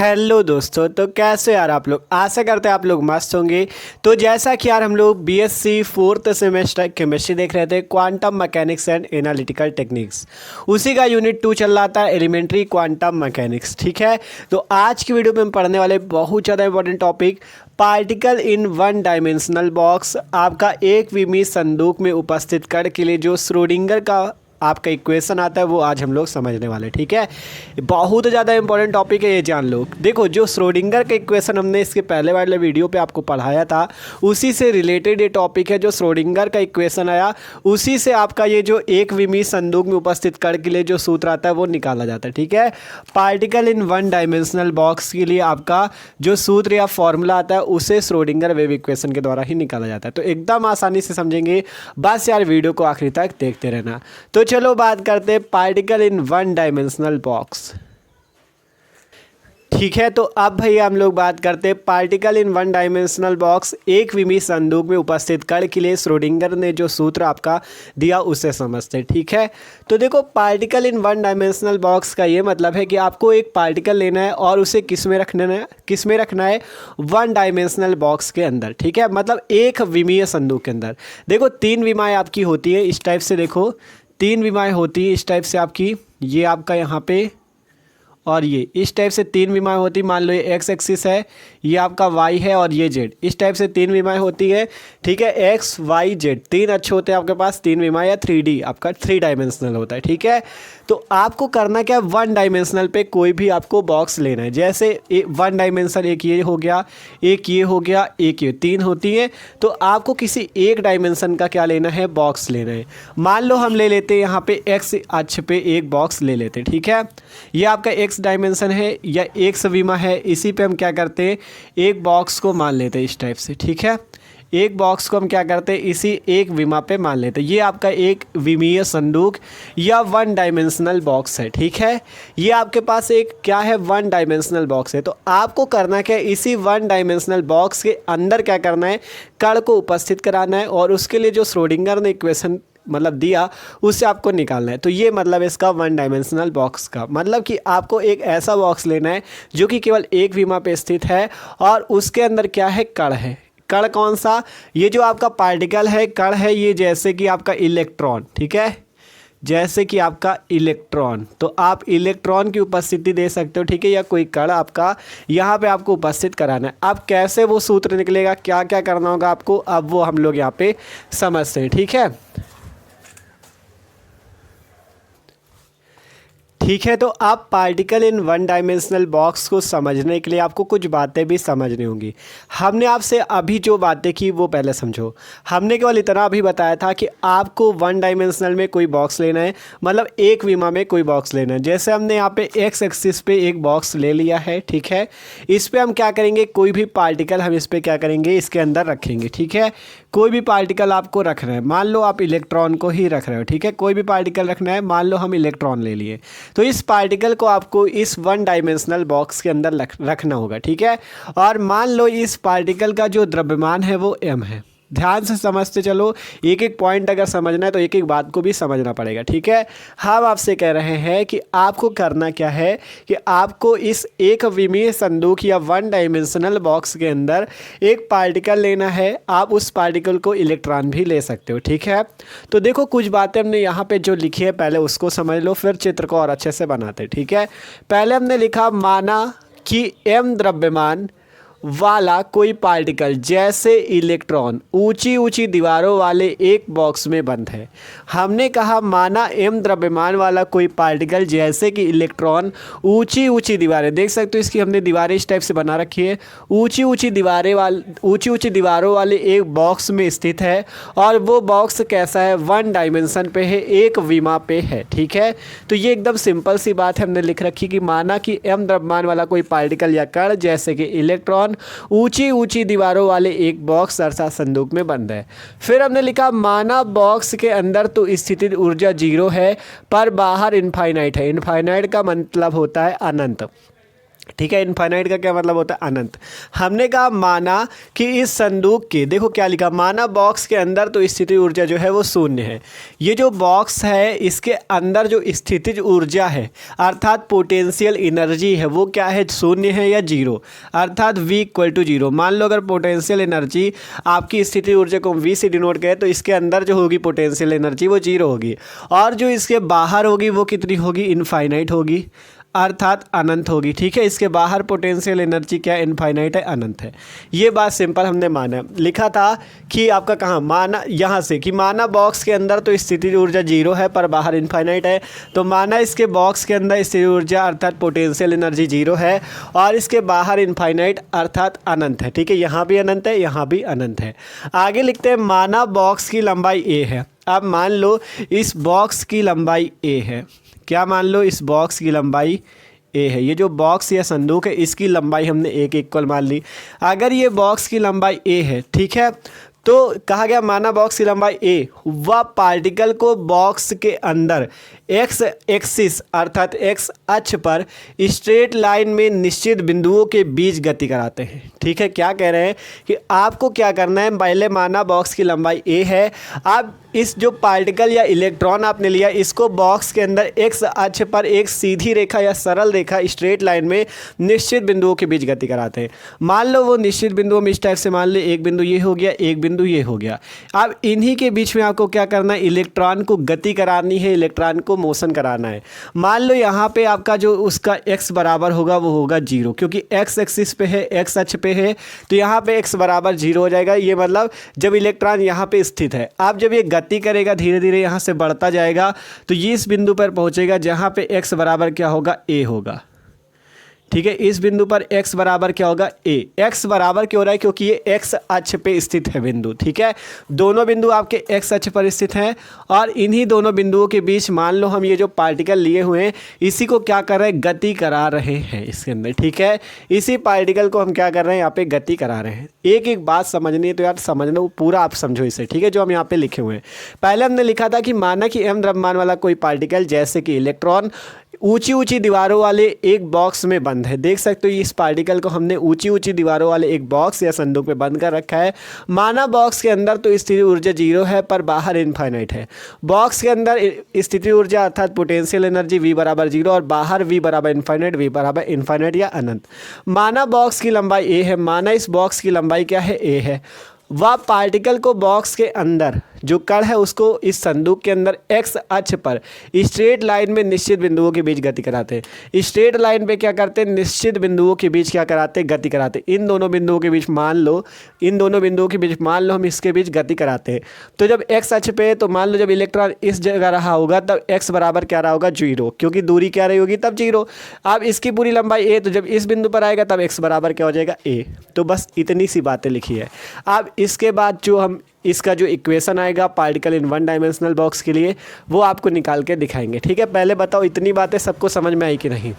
Hello दोस्तों, तो कैसे यार आप लोग। आशा करते हैं आप लोग मस्त होंगे। तो जैसा कि यार हम लोग बीएससी फोर्थ सेमेस्टर केमिस्ट्री देख रहे थे, quantum mechanics and analytical techniques, उसी का यूनिट 2 चल रहा था, एलिमेंट्री क्वांटम मैकेनिक्स। ठीक है, तो आज की वीडियो में हम पढ़ने वाले बहुत ज़्यादा important topic, particle in one dimensional box. आपका एक विमीय संदूक में उपस्थित कण के लिए जो श्रोडिंगर का आपका इक्वेशन आता है वो आज हम लोग समझने वाले। ठीक है, बहुत ज़्यादा इंपॉर्टेंट टॉपिक है, ये जान लो। देखो, जो श्रोडिंगर का इक्वेशन हमने इसके पहले वाले वीडियो पे आपको पढ़ाया था, उसी से रिलेटेड ये टॉपिक है। जो श्रोडिंगर का इक्वेशन आया, उसी से आपका ये जो एक विमीय संदूक में उपस्थित कण के लिए जो सूत्र आता है वो निकाला जाता है। ठीक है, particle in one dimensional box के लिए आपका जो सूत्र या फॉर्मूला आता है उसे श्रोडिंगर वेव इक्वेशन के द्वारा ही निकाला जाता है। तो एकदम आसानी से समझेंगे, बस यार वीडियो को आखिरी तक देखते रहना। तो चलो बात करते हैं particle in one dimensional box. ठीक है, तो अब भैया हम लोग बात करते हैं particle in one dimensional box, एक विमीय संदूक में उपस्थित कण के लिए श्रोडिंगर ने जो सूत्र आपका दिया उसे समझते हैं। ठीक है, तो देखो, particle in one dimensional box का ये मतलब है कि आपको एक पार्टिकल लेना है और उसे किस में रखना है, वन डायमेंशनल बॉक्स के अंदर। ठीक है, मतलब एक विमीय संदूक के अंदर। देखो, 3 विमाएँ आपकी होती है इस टाइप से। देखो, 3 विमाएँ होती है इस टाइप से आपकी, ये आपका यहाँ पे और ये इस टाइप से 3 विमाएँ होती। मान लो ये एक्स एक्सिस है, ये आपका वाई है और ये जेड। इस टाइप से 3 विमाएँ होती है। ठीक है, एक्स वाई जेड 3 अच्छे होते हैं आपके पास 3 विमाएँ, या 3D आपका 3 डायमेंशनल होता है। ठीक है, तो आपको करना क्या है, वन डायमेंशनल पे कोई भी आपको बॉक्स लेना है। जैसे वन डायमेंशनल एक ये हो गया, एक ये हो गया, एक ये, 3 होती है। तो आपको किसी एक डायमेंशन का क्या लेना है, बॉक्स लेना है। मान लो हम ले लेते हैं यहाँ पे एक्स अक्ष पे एक बॉक्स ले लेते हैं। ठीक है, ये आपका एक्स डायमेंशन है या एक विमा है, इसी पे हम क्या करते हैं, एक बॉक्स को मान लेते हैं इस टाइप से। ठीक है, एक बॉक्स को हम क्या करते हैं, इसी एक विमा पे मान लेते हैं। ये आपका एक विमीय संदूक या वन डायमेंशनल बॉक्स है। ठीक है, ये आपके पास एक क्या है, वन डायमेंशनल बॉक्स है। तो आपको करना क्या है, इसी वन डायमेंशनल बॉक्स के अंदर क्या करना है, कण को उपस्थित कराना है और उसके लिए जो श्रोडिंगर ने इक्वेशन मतलब दिया उससे आपको निकालना है। तो ये मतलब इसका वन डायमेंशनल बॉक्स का मतलब कि आपको एक ऐसा बॉक्स लेना है जो कि केवल एक विमा पे स्थित है और उसके अंदर क्या है, कण है। कण कौन सा, ये जो आपका पार्टिकल है, कण है ये, जैसे कि आपका इलेक्ट्रॉन। ठीक है, जैसे कि आपका इलेक्ट्रॉन, तो आप इलेक्ट्रॉन की उपस्थिति दे सकते हो। ठीक है, या कोई कण आपका यहाँ पे आपको उपस्थित कराना है। अब कैसे वो सूत्र निकलेगा, क्या क्या करना होगा आपको, अब वो हम लोग यहाँ पे समझते हैं। ठीक है, ठीक है, तो आप particle in one dimensional box को समझने के लिए आपको कुछ बातें भी समझनी होंगी। हमने आपसे अभी जो बातें की वो पहले समझो। हमने केवल इतना भी बताया था कि आपको वन डायमेंशनल में कोई बॉक्स लेना है, मतलब एक विमा में कोई बॉक्स लेना है। जैसे हमने यहाँ पे एक्स एक्सिस पे एक बॉक्स ले लिया है। ठीक है, इस पर हम क्या करेंगे, कोई भी पार्टिकल हम इस पर क्या करेंगे, इसके अंदर रखेंगे। ठीक है, कोई भी पार्टिकल आपको रखना है, मान लो आप इलेक्ट्रॉन को ही रख रहे हो। ठीक है, कोई भी पार्टिकल रखना है, मान लो हम इलेक्ट्रॉन ले लिए, तो इस पार्टिकल को आपको इस वन डायमेंशनल बॉक्स के अंदर रखना होगा। ठीक है, और मान लो इस पार्टिकल का जो द्रव्यमान है वो m है। ध्यान से समझते चलो, एक एक पॉइंट अगर समझना है तो एक एक बात को भी समझना पड़ेगा। ठीक है, हम आपसे कह रहे हैं कि आपको करना क्या है कि आपको इस एक विमीय संदूक या वन डायमेंशनल बॉक्स के अंदर एक पार्टिकल लेना है। आप उस पार्टिकल को इलेक्ट्रॉन भी ले सकते हो। ठीक है, तो देखो, कुछ बातें हमने यहाँ पे जो लिखी है पहले उसको समझ लो, फिर चित्र को और अच्छे से बनाते। ठीक है, पहले हमने लिखा, माना कि m द्रव्यमान वाला कोई पार्टिकल जैसे इलेक्ट्रॉन ऊंची ऊंची दीवारों वाले एक बॉक्स में बंद है। हमने कहा, माना m द्रव्यमान वाला कोई पार्टिकल जैसे कि इलेक्ट्रॉन ऊंची ऊंची दीवारें, देख सकते हो इसकी हमने दीवारें इस टाइप से बना रखी है, ऊंची ऊंची दीवारों वाले एक बॉक्स में स्थित है और वो बॉक्स कैसा है, वन डायमेंशन पे है, एक विमा पे है। ठीक है, तो ये एकदम सिंपल सी बात है, हमने लिख रखी कि माना कि m द्रव्यमान वाला कोई पार्टिकल या कण जैसे कि इलेक्ट्रॉन ऊंची ऊंची दीवारों वाले एक बॉक्स अर्थात संदूक में बंद है। फिर हमने लिखा, माना बॉक्स के अंदर तो स्थितिज ऊर्जा 0 है पर बाहर इनफाइनाइट है। इनफाइनाइट का मतलब होता है अनंत। ठीक है। इनफाइनाइट का क्या मतलब होता है? अनंत। हमने कहा माना कि इस संदूक के, देखो क्या लिखा, माना बॉक्स के अंदर तो स्थितिज ऊर्जा जो है वो शून्य है। ये जो बॉक्स है इसके अंदर जो स्थितिज ऊर्जा है अर्थात पोटेंशियल एनर्जी है वो क्या है? शून्य है या जीरो, अर्थात V = 0। मान लो अगर पोटेंशियल एनर्जी आपकी स्थितिज ऊर्जा को V से डिनोट करें तो इसके अंदर जो होगी पोटेंशियल एनर्जी वो जीरो होगी, और जो इसके बाहर होगी वो कितनी होगी? इनफाइनाइट होगी, अर्थात अनंत होगी। ठीक है, इसके बाहर पोटेंशियल एनर्जी क्या है? इनफाइनाइट है, अनंत है। ये बात सिंपल हमने माना। लिखा था कि आपका कहाँ माना, यहाँ से कि माना बॉक्स के अंदर तो स्थितिज ऊर्जा जीरो है पर बाहर इनफाइनाइट है, तो माना इसके बॉक्स के अंदर स्थितिज ऊर्जा अर्थात पोटेंशियल एनर्जी जीरो है और इसके बाहर इनफाइनाइट अर्थात अनंत है। ठीक है, यहाँ भी अनंत है, यहाँ भी अनंत है। आगे लिखते हैं माना बॉक्स की लंबाई a है। अब मान लो इस बॉक्स की लंबाई a है। क्या मान लो? इस बॉक्स की लंबाई a है। ये जो बॉक्स या संदूक है इसकी लंबाई हमने a के इक्वल मान ली। अगर ये बॉक्स की लंबाई a है, ठीक है, तो कहा गया माना बॉक्स की लंबाई a, वह पार्टिकल को बॉक्स के अंदर x एक्सिस अर्थात x अक्ष पर स्ट्रेट लाइन में निश्चित बिंदुओं के बीच गति कराते हैं। ठीक है, क्या कह रहे हैं कि आपको क्या करना है? पहले माना बॉक्स की लंबाई a है। अब इस जो पार्टिकल या इलेक्ट्रॉन आपने लिया इसको बॉक्स के अंदर x अक्ष पर एक सीधी रेखा या सरल रेखा स्ट्रेट लाइन में निश्चित बिंदुओं के बीच गति कराते हैं। मान लो वो निश्चित बिंदुओं में इस टाइप से, मान लो एक बिंदु ये हो गया, एक बिंदु ये हो गया। अब इन्हीं के बीच में आपको क्या करना है? इलेक्ट्रॉन को गति करानी है, इलेक्ट्रॉन को मोशन कराना है। मान लो यहाँ पे आपका जो उसका x बराबर होगा वो होगा 0, क्योंकि x एक्सिस पे है, x अक्ष पे है, तो यहाँ पे x बराबर 0 हो जाएगा। ये मतलब जब इलेक्ट्रॉन यहाँ पे स्थित है, अब जब ये गति करेगा धीरे धीरे यहाँ से बढ़ता जाएगा तो ये इस बिंदु पर पहुँचेगा जहाँ पे x बराबर क्या होगा? a होगा। ठीक है, इस बिंदु पर x बराबर क्या होगा? a। x बराबर क्यों हो रहा है? क्योंकि ये x अक्ष पे स्थित है बिंदु। ठीक है, दोनों बिंदु आपके x अक्ष पर स्थित हैं और इन्हीं दोनों बिंदुओं के बीच मान लो हम ये जो पार्टिकल लिए हुए हैं इसी को क्या कर रहे हैं? गति करा रहे हैं इसके अंदर। ठीक है, इसी पार्टिकल को हम क्या कर रहे हैं? यहाँ पे गति करा रहे हैं। एक एक बात समझनी है तो यार समझना, वो पूरा आप समझो इसे। ठीक है, जो हम यहाँ पे लिखे हुए हैं, पहले हमने लिखा था कि माना कि m द्रव्यमान वाला कोई पार्टिकल जैसे कि इलेक्ट्रॉन ऊंची ऊंची दीवारों वाले एक बॉक्स में बंद है। देख सकते हो इस पार्टिकल को हमने ऊंची ऊंची दीवारों वाले एक बॉक्स या संदूक में बंद कर रखा है। माना बॉक्स के अंदर तो स्थितिज ऊर्जा 0 है पर बाहर इनफाइनाइट है। बॉक्स के अंदर स्थितिज ऊर्जा अर्थात पोटेंशियल एनर्जी V बराबर 0 और बाहर V बराबर इनफाइनाइट, V बराबर इनफाइनाइट या अनंत। माना बॉक्स की लंबाई a है। माना इस बॉक्स की लंबाई क्या है? a है। वह पार्टिकल को बॉक्स के अंदर जो कण है उसको इस संदूक के अंदर x अक्ष पर स्ट्रेट लाइन में निश्चित बिंदुओं के बीच गति कराते हैं। स्ट्रेट लाइन पे क्या करते हैं? निश्चित बिंदुओं के बीच क्या कराते हैं? गति कराते हैं। इन दोनों बिंदुओं के बीच मान लो, इन दोनों बिंदुओं के बीच मान लो हम इसके बीच गति कराते हैं। तो जब x अक्ष पे, तो मान लो जब इलेक्ट्रॉन इस जगह रहा होगा तब x बराबर क्या रहा होगा? 0, क्योंकि दूरी क्या रही होगी तब 0। अब इसकी पूरी लंबाई a, तो जब इस बिंदु पर आएगा तब x बराबर क्या हो जाएगा? a। तो बस इतनी सी बातें लिखी है। अब इसके बाद जो हम इसका जो इक्वेशन आएगा particle in one dimensional box के लिए वो आपको निकाल के दिखाएंगे। ठीक है, पहले बताओ इतनी बातें सबको समझ में आई कि नहीं?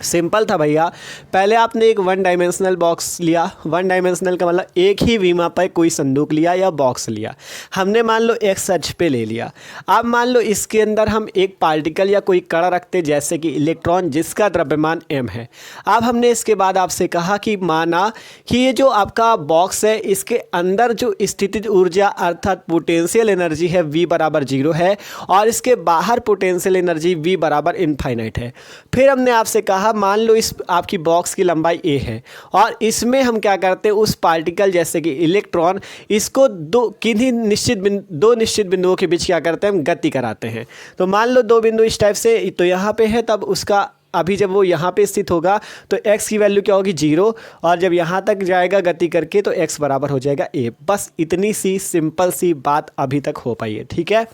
सिंपल था भैया। पहले आपने एक वन डायमेंशनल बॉक्स लिया। वन डायमेंशनल का मतलब एक ही विमा पर कोई संदूक लिया या बॉक्स लिया। हमने मान लो x अक्ष पे ले लिया। अब मान लो इसके अंदर हम एक पार्टिकल या कोई कण रखते जैसे कि इलेक्ट्रॉन जिसका द्रव्यमान m है। अब हमने इसके बाद आपसे कहा कि माना कि ये जो आपका बॉक्स है इसके अंदर जो स्थितिज ऊर्जा अर्थात पोटेंशियल एनर्जी है V बराबर 0 है और इसके बाहर पोटेंशियल एनर्जी V बराबर इनफाइनाइट है। फिर हमने आपसे कहा मान लो इस आपकी बॉक्स की लंबाई a है और इसमें हम क्या करते हैं? उस पार्टिकल जैसे कि इलेक्ट्रॉन इसको दो निश्चित बिंदुओं के बीच क्या करते हैं? हम गति कराते हैं। तो मान लो दो बिंदु इस टाइप से, तो यहाँ पे है, तब उसका अभी जब वो यहाँ पे स्थित होगा तो x की वैल्यू क्या होगी? 0, और जब यहाँ तक जाएगा गति करके तो x बराबर हो जाएगा a। बस इतनी सी सिंपल सी बात अभी तक हो पाई है। ठीक है,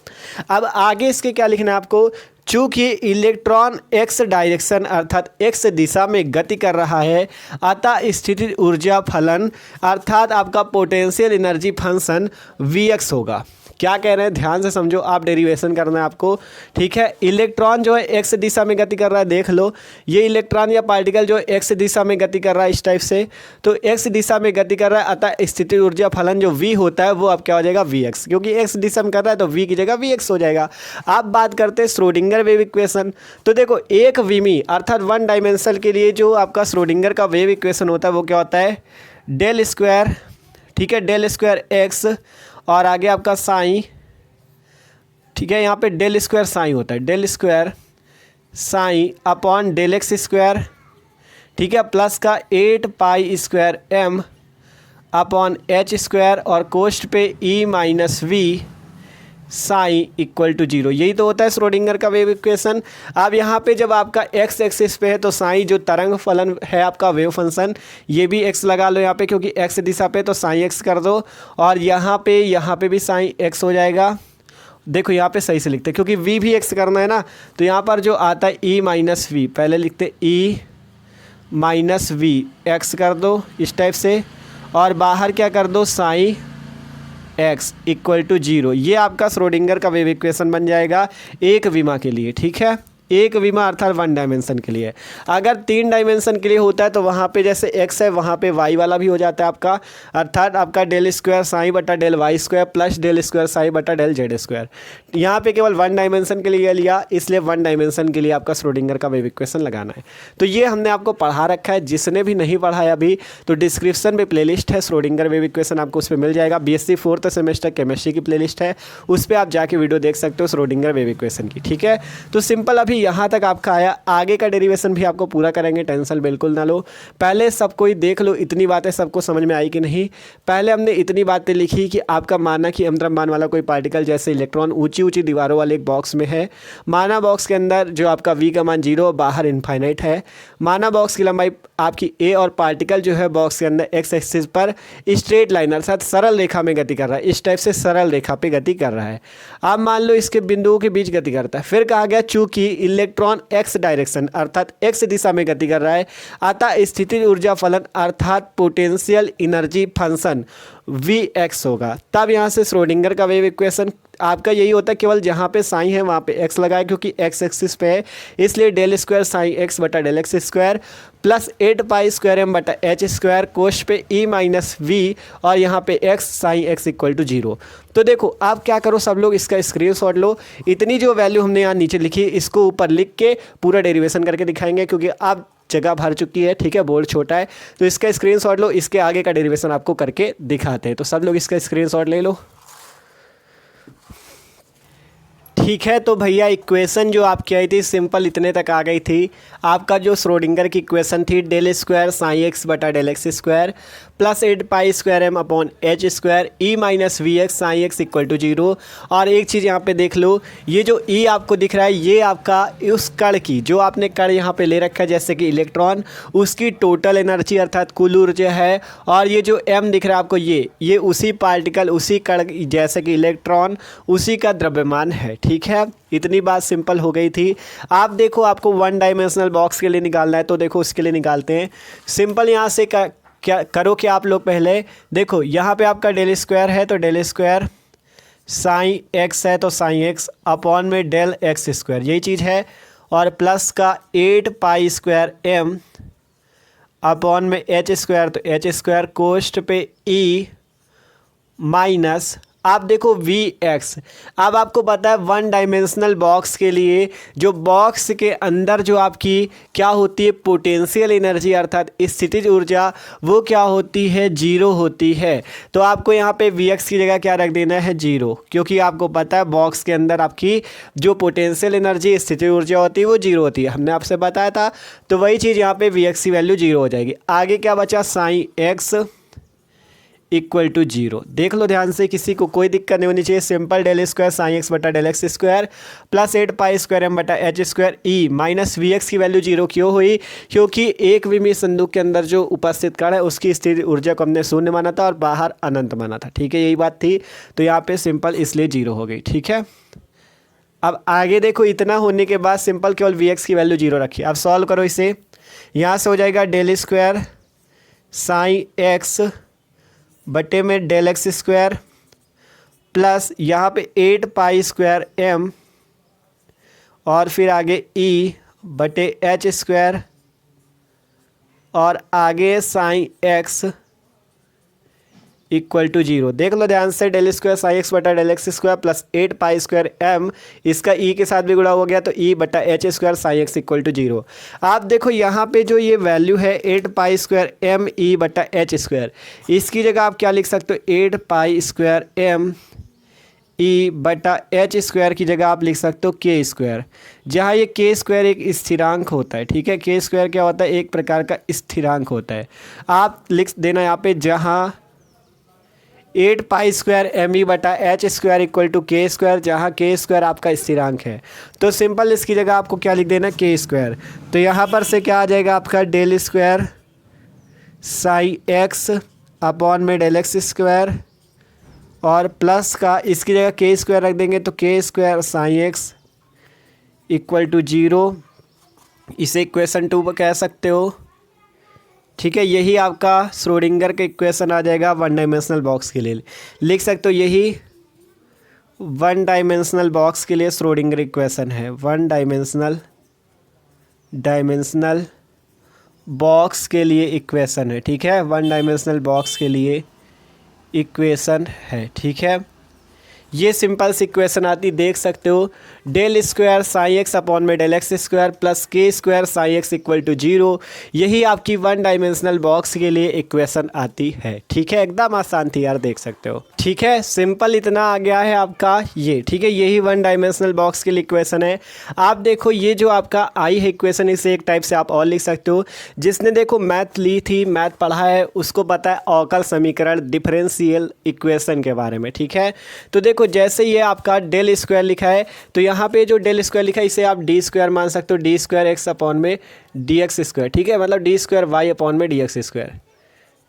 अब आगे इसके क्या लिखना है आपको? चूँकि इलेक्ट्रॉन x डायरेक्शन अर्थात x दिशा में गति कर रहा है अतः स्थितिज ऊर्जा फलन अर्थात आपका पोटेंशियल एनर्जी फंक्शन Vx होगा। क्या कह रहे हैं ध्यान से समझो, आप डेरिवेशन करना है आपको, ठीक है। इलेक्ट्रॉन जो है एक्स दिशा में गति कर रहा है, देख लो ये इलेक्ट्रॉन या पार्टिकल जो एक्स दिशा में गति कर रहा है इस टाइप से, तो एक्स दिशा में गति कर रहा है, अतः स्थितिज ऊर्जा फलन जो v होता है वो अब क्या हो जाएगा vx, क्योंकि एक्स दिशा में कर रहा है तो v की जगह vx हो जाएगा। अब बात करते हैं श्रोडिंगर वेव इक्वेशन। तो देखो एक विमी अर्थात वन डायमेंशनल के लिए जो आपका श्रोडिंगर का वेव इक्वेशन होता है वो क्या होता है, डेल स्क्वायर, ठीक है, डेल स्क्वायर एक्स और आगे आपका साई, ठीक है, यहाँ पे डेल स्क्वायर साई होता है, del square psi upon del x square, ठीक है, प्लस का 8 pi square m upon h square और कोस्ट पे E minus V psi equal to 0। यही तो होता है श्रोडिंगर का वेव इक्वेशन। अब यहाँ पे जब आपका एक्स एक्सिस पे है तो साई जो तरंग फलन है आपका वेव फंक्शन, ये भी एक्स लगा लो यहाँ पे, क्योंकि एक्स दिशा पे तो साई एक्स कर दो, और यहाँ पे भी साई एक्स हो जाएगा। देखो यहाँ पे सही से लिखते हैं क्योंकि v भी एक्स करना है ना, तो यहाँ पर जो आता है e माइनस वी, पहले लिखते e माइनस वी एक्स कर दो इस टाइप से, और बाहर क्या कर दो साई एक्स इक्वल टू 0। ये आपका श्रोडिंगर का वेव इक्वेशन बन जाएगा एक विमा के लिए, ठीक है, एक विमा अर्थात वन डायमेंशन के लिए। अगर 3 डायमेंशन के लिए होता है तो वहाँ पे जैसे x है वहाँ पे y वाला भी हो जाता है आपका, अर्थात आपका डेल स्क्वायर साई बटा del y square plus del square psi बटा डेल जेड स्क्वायर। यहाँ पे केवल वन डायमेंशन के लिए लिया, इसलिए वन डायमेंशन के लिए आपका श्रोडिंगर का वेव इक्वेशन लगाना है। तो ये हमने आपको पढ़ा रखा है, जिसने भी नहीं पढ़ा है अभी तो डिस्क्रिप्शन में प्लेलिस्ट है श्रोडिंगर वेव इक्वेशन, आपको उस पर मिल जाएगा। BSc 4th सेमेस्टर केमिस्ट्री की प्लेलिस्ट है, उस पर आप जाके वीडियो देख सकते हो श्रोडिंगर वेव इक्वेशन की, ठीक है। तो सिंपल अभी यहाँ तक आपका आया, आगे का डेरिवेशन भी आपको पूरा करेंगे, टेंशन बिल्कुल ना लो। पहले सब कोई देख लो इतनी बातें सबको समझ में आई कि नहीं। पहले हमने इतनी बातें लिखी कि आपका माना कि द्रव्यमान वाला कोई पार्टिकल जैसे इलेक्ट्रॉन ऊंची ऊंची दीवारों वाले एक बॉक्स में है, माना बॉक्स के अंदर जो आपका v का मान 0 बाहर इनफाइनाइट है, माना बॉक्स की लंबाई आपकी a और पार्टिकल जो है बॉक्स के अंदर x एक्सिस पर स्ट्रेट लाइन अर्थात सरल रेखा में गति कर रहा है, इस टाइप से सरल रेखा पे गति कर रहा है। अब मान लो इसके बिंदुओं के बीच गति करता है, फिर कहा गया चूंकि इलेक्ट्रॉन x डायरेक्शन अर्थात x दिशा में गति कर रहा है, अतः स्थितिज ऊर्जा फलन अर्थात पोटेंशियल एनर्जी फंक्शन Vx होगा। तब यहाँ से श्रोडिंगर का वेव इक्वेशन आपका यही होता है, केवल जहाँ पे साई है वहाँ पे x लगाए, क्योंकि x एक्सिस पे है, इसलिए डेल स्क्वायर साई x बटा del x square plus 8 pi square m बटा एच स्क्वायर कोश पे e माइनस वी और यहाँ पे x psi x equal to 0। तो देखो आप क्या करो, सब लोग इसका स्क्रीनशॉट लो, इतनी जो वैल्यू हमने यहाँ नीचे लिखी इसको ऊपर लिख के पूरा डेरिवेशन करके दिखाएंगे, क्योंकि आप जगह भर चुकी है, ठीक है, बोर्ड छोटा है, तो इसका स्क्रीनशॉट लो, इसके आगे का डेरिवेशन आपको करके दिखाते हैं। तो सब लोग इसका स्क्रीनशॉट ले लो, ठीक है। तो भैया इक्वेशन जो आपकी आई थी सिंपल इतने तक आ गई थी। आपका जो श्रोडिंगर की इक्वेशन थी डेल स्क्वायर साई एक्स बटा del x square plus 8 pi square m upon h square E minus V x psi x equal to 0। और एक चीज़ यहाँ पे देख लो, ये जो ई आपको दिख रहा है ये आपका उस कण की, जो आपने कण यहाँ पे ले रखा है जैसे कि इलेक्ट्रॉन, उसकी टोटल एनर्जी अर्थात कुल ऊर्जा है। और ये जो एम दिख रहा है आपको ये उसी पार्टिकल उसी कण जैसे कि इलेक्ट्रॉन उसी का द्रव्यमान है, ठीक है। इतनी बात सिंपल हो गई थी। आप देखो आपको वन डायमेंशनल बॉक्स के लिए निकालना है, तो देखो उसके लिए निकालते हैं। सिंपल यहाँ से क्या करो कि आप लोग पहले देखो यहाँ पे आपका डेल स्क्वायर है तो डेल स्क्वायर साई एक्स है तो साई एक्स अपॉन में डेल एक्स स्क्वायर, यही चीज़ है, और प्लस का 8 पाई स्क्वायर एम अपॉन में एच स्क्वायर तो एच स्क्वायर कोस्ट पे ई माइनस आप देखो Vx। अब आपको पता है वन डायमेंशनल बॉक्स के लिए जो बॉक्स के अंदर जो आपकी क्या होती है पोटेंशियल एनर्जी अर्थात स्थितिज ऊर्जा, वो क्या होती है 0 होती है। तो आपको यहाँ पे Vx की जगह क्या रख देना है 0, क्योंकि आपको पता है बॉक्स के अंदर आपकी जो पोटेंशियल एनर्जी स्थितिज ऊर्जा होती है वो 0 होती है, हमने आपसे बताया था। तो वही चीज़ यहाँ पे Vx की वैल्यू 0 हो जाएगी। आगे क्या बचा साई एक्स इक्वल टू 0। देख लो ध्यान से, किसी को कोई दिक्कत नहीं होनी चाहिए। Simple del square psi x बटा del x square plus 8 pi square m बटा h square E minus V x की वैल्यू 0 क्यों हुई, क्योंकि एक विमीय संदूक के अंदर जो उपस्थित कण है उसकी स्थिर ऊर्जा को हमने शून्य माना था और बाहर अनंत माना था, ठीक है, यही बात थी। तो यहाँ पे सिंपल इसलिए 0 हो गई, ठीक है। अब आगे देखो, इतना होने के बाद सिंपल केवल वी एक्स की वैल्यू 0 रखिए। अब सॉल्व करो इसे, यहाँ से हो जाएगा डेल स्क्वायर साई एक्स बटे में डेल एक्स स्क्वायर प्लस यहाँ पे 8 पाई स्क्वायर m और फिर आगे e बटे h स्क्वायर और आगे साइन x इक्वल टू 0। देख लो ध्यान से, डेल स्क्वायर साई एक्स बटा del x square plus 8 pi square m, इसका e के साथ भी गुणा हो गया तो e बटा h square psi x equal to 0। आप देखो यहाँ पे जो ये वैल्यू है 8 पाई स्क्वायर m e बटा h स्क्वायर, इसकी जगह आप क्या लिख सकते हो, 8 पाई स्क्वायर m e बटा h स्क्वायर की जगह आप लिख सकते हो k स्क्वायर, जहाँ ये k स्क्वायर एक स्थिरांक होता है। ठीक है, k स्क्वायर क्या होता है, एक प्रकार का स्थिरांक होता है। आप लिख देना यहाँ पे, जहाँ 8 पाई स्क्वायर एम ई बटा एच स्क्वायर इक्वल टू के स्क्वायर, जहाँ के स्क्वायर आपका स्थिरांक है। तो सिंपल इसकी जगह आपको क्या लिख देना, के स्क्वायर। तो यहाँ पर से क्या आ जाएगा आपका, del square psi x upon में डेल एक्स स्क्वायर और प्लस का इसकी जगह के स्क्वायर रख देंगे तो k square psi x equal to 0। इसे इक्वेशन 2 पर कह सकते हो। ठीक है, यही आपका श्रोडिंगर का इक्वेशन आ जाएगा वन डायमेंशनल बॉक्स के लिए। लिख सकते हो यही वन डायमेंशनल बॉक्स के लिए श्रोडिंगर इक्वेशन है। वन डायमेंशनल बॉक्स के लिए इक्वेशन है। ठीक है, वन डायमेंशनल बॉक्स के लिए इक्वेशन है। ठीक है, ये सिंपल सी इक्वेशन आती, देख सकते हो, del square psi x upon में del x square plus k square psi x equal to 0। यही आपकी वन डायमेंशनल बॉक्स के लिए इक्वेशन आती है। ठीक है, एकदम आसान थी यार, देख सकते हो। ठीक है, सिंपल इतना आ गया है आपका ये। ठीक है, यही वन डायमेंशनल बॉक्स के लिए इक्वेशन है। आप देखो ये जो आपका आई है इक्वेशन, इसे एक टाइप से आप और लिख सकते हो। जिसने देखो मैथ ली थी, मैथ पढ़ा है, उसको पता है अवकल समीकरण डिफरेंशियल इक्वेशन के बारे में। ठीक है, तो देखो जैसे ये आपका डेल स्क्वायर लिखा है, तो यहाँ पे जो डेल स्क्वायर लिखा है इसे आप डी स्क्वायर मान सकते हो, डी स्क्वायर एक्स अपॉन में डी एक्स स्क्वायर। ठीक है, मतलब डी स्क्वायर वाई अपॉन में d x square,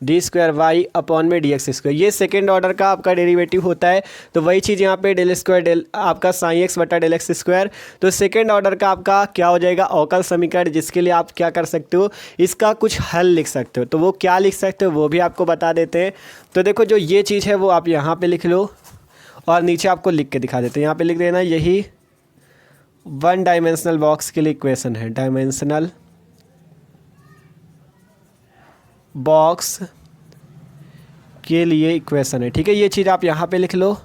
d square y upon में डी एक्स स्क्वायर। ये सेकेंड ऑर्डर का आपका डेरिवेटिव होता है। तो वही चीज़ यहाँ पे डेल स्क्वायर डेल आपका साई एक्स बटा डेल एक्स स्क्वायर, तो सेकेंड ऑर्डर का आपका क्या हो जाएगा, अवकल समीकरण, जिसके लिए आप क्या कर सकते हो, इसका कुछ हल लिख सकते हो। तो वो क्या लिख सकते हो वो भी आपको बता देते हैं। तो देखो जो ये चीज़ है वो आप यहाँ पर लिख लो और नीचे आपको लिख के दिखा देते हैं। यहाँ पे लिख देना, यही वन डायमेंशनल बॉक्स के लिए इक्वेशन है। डायमेंशनल बॉक्स के लिए इक्वेशन है। ठीक है, ये चीज़ आप यहाँ पे लिख लो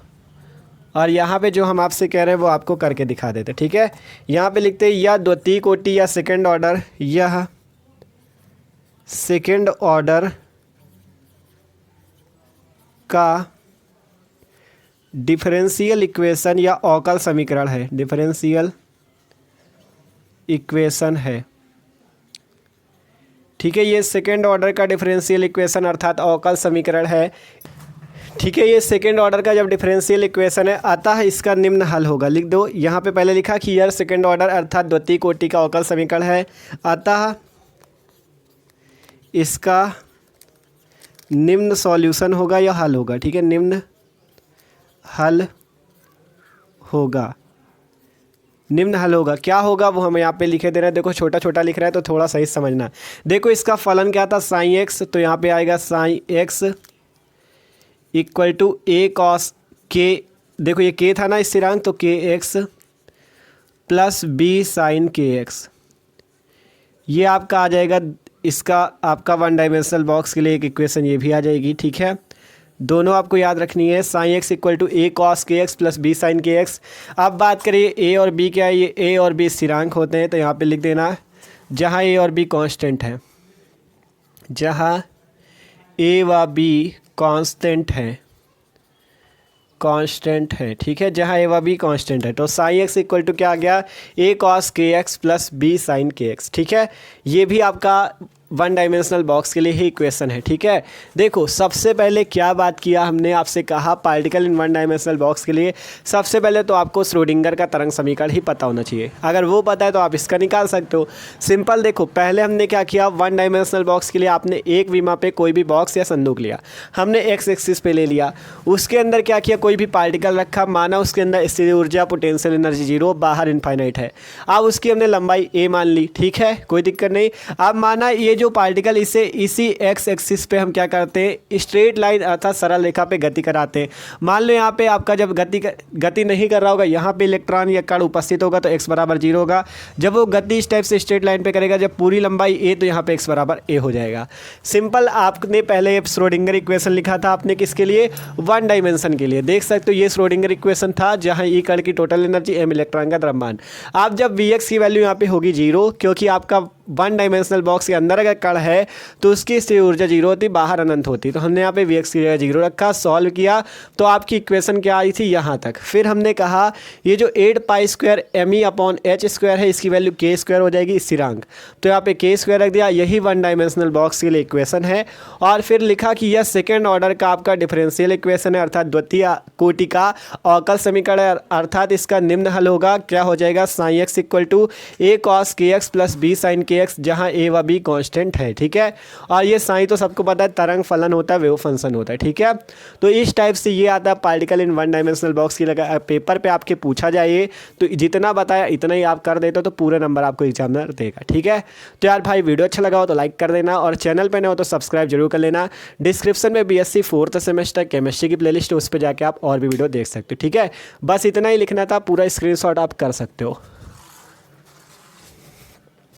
और यहाँ पे जो हम आपसे कह रहे हैं वो आपको करके दिखा देते हैं। ठीक है, यहाँ पे लिखते हैं या द्वितीय कोटि या सेकंड ऑर्डर, यह सेकंड ऑर्डर का डिफरेंशियल इक्वेशन या अवकल समीकरण है। डिफरेंशियल इक्वेशन है। ठीक है, ये सेकेंड ऑर्डर का डिफरेंशियल इक्वेशन अर्थात अवकल समीकरण है। ठीक है, ये सेकेंड ऑर्डर का जब डिफरेंशियल इक्वेशन है, अतः इसका निम्न हल होगा। लिख दो, यहाँ पे पहले लिखा कि यह सेकेंड ऑर्डर अर्थात द्वितीय कोटि का अवकल समीकरण है, अतः इसका निम्न सॉल्यूशन होगा या हल होगा। ठीक है, निम्न हल होगा। निम्न हल होगा, क्या होगा वो हमें यहाँ पे लिखे दे रहे हैं। देखो छोटा छोटा लिख रहा है तो थोड़ा सही समझना। देखो इसका फलन क्या था, साइन एक्स, तो यहाँ पे आएगा sine x equal to A cos k. देखो ये के था ना स्थिरांक, तो k x plus B sine k x. ये आपका आ जाएगा, इसका आपका वन डायमेंशनल बॉक्स के लिए एक इक्वेशन ये भी आ जाएगी। ठीक है, दोनों आपको याद रखनी है, sine x equal to A cos k x plus B sine k x. अब बात करिए ए और बी क्या है, ये ए और बी स्थिरांक होते हैं, तो यहाँ पे लिख देना, जहाँ ए और बी कांस्टेंट है, जहाँ ए व बी कांस्टेंट है, कांस्टेंट है। ठीक है, जहाँ ए व बी कांस्टेंट है, तो साइन एक्स इक्वल टू क्या आ गया, ए cos k x plus B sine k x. ठीक है, ये भी आपका वन डायमेंशनल बॉक्स के लिए ही इक्वेशन है। ठीक है, देखो सबसे पहले क्या बात किया हमने, आपसे कहा particle in one dimensional box के लिए सबसे पहले तो आपको श्रोडिंगर का तरंग समीकरण ही पता होना चाहिए। अगर वो पता है तो आप इसका निकाल सकते हो। सिंपल देखो, पहले हमने क्या किया, वन डायमेंशनल बॉक्स के लिए आपने एक विमा पे कोई भी बॉक्स या संदूक लिया, हमने एक्स एक्सिस पे ले लिया, उसके अंदर क्या किया, कोई भी पार्टिकल रखा, माना उसके अंदर स्थिर ऊर्जा पोटेंशियल एनर्जी 0, बाहर इनफाइनाइट है। अब उसकी हमने लंबाई a मान ली। ठीक है, कोई दिक्कत नहीं। अब माना ये जो पार्टिकल इसे इसी एक्स एक्सिस पे हम क्या करते हैं, स्ट्रेट लाइन अर्थात सरल रेखा पे गति कराते हैं। मान लो यहाँ पे आपका जब गति नहीं कर रहा होगा, यहाँ पे इलेक्ट्रॉन या कण उपस्थित होगा तो x बराबर 0 होगा। जब वो गति इस टाइप से स्ट्रेट लाइन पे करेगा, जब पूरी लंबाई a तो यहाँ पे x बराबर a हो जाएगा। सिंपल। आपने पहले श्रोडिंगर इक्वेशन लिखा था आपने किसके लिए, वन डायमेंशन के लिए। देख सकते हो ये श्रोडिंगर इक्वेशन था जहाँ ई कण की टोटल एनर्जी, m इलेक्ट्रॉन का द्रव्यमान। अब जब Vx की वैल्यू यहाँ पे होगी 0, क्योंकि आपका वन डायमेंशनल बॉक्स के अंदर अगर कण है तो उसकी स्थिर ऊर्जा 0 होती, बाहर अनंत होती। तो हमने यहाँ पे Vx की जगह 0 रखा, सॉल्व किया तो आपकी इक्वेशन क्या आई थी यहाँ तक। फिर हमने कहा ये जो 8π² me/h² है इसकी वैल्यू k² हो जाएगी स्थिरांक, तो यहाँ पे k² रख दिया। यही वन डायमेंशनल बॉक्स के लिए इक्वेशन है। और फिर लिखा कि यह सेकेंड ऑर्डर का आपका डिफरेंशियल इक्वेशन है, अर्थात द्वितीय कोटि का अवकल समीकरण है। अर्थात इसका निम्न हल होगा, क्या हो जाएगा, sin x = a cos kx + b sin kx, जहाँ a व b कांस्टेंट है। ठीक है, और ये साइन तो सबको पता है तरंग फलन होता है, वेव फंक्शन होता है। ठीक है, तो इस टाइप से ये आता है particle in one dimensional box की। लगा पेपर पे आपके पूछा जाए तो जितना बताया इतना ही आप कर देते हो तो पूरे नंबर आपको एग्जामिनर देगा। ठीक है, तो यार भाई वीडियो अच्छा लगा हो तो लाइक कर देना, और चैनल पे नए हो तो सब्सक्राइब जरूर कर लेना। डिस्क्रिप्शन में BSc 4th सेमेस्टर केमिस्ट्री की प्लेलिस्ट है, उस पर जाके आप और भी वीडियो देख सकते हो। ठीक है, बस इतना ही लिखना था, पूरा स्क्रीनशॉट आप कर सकते हो।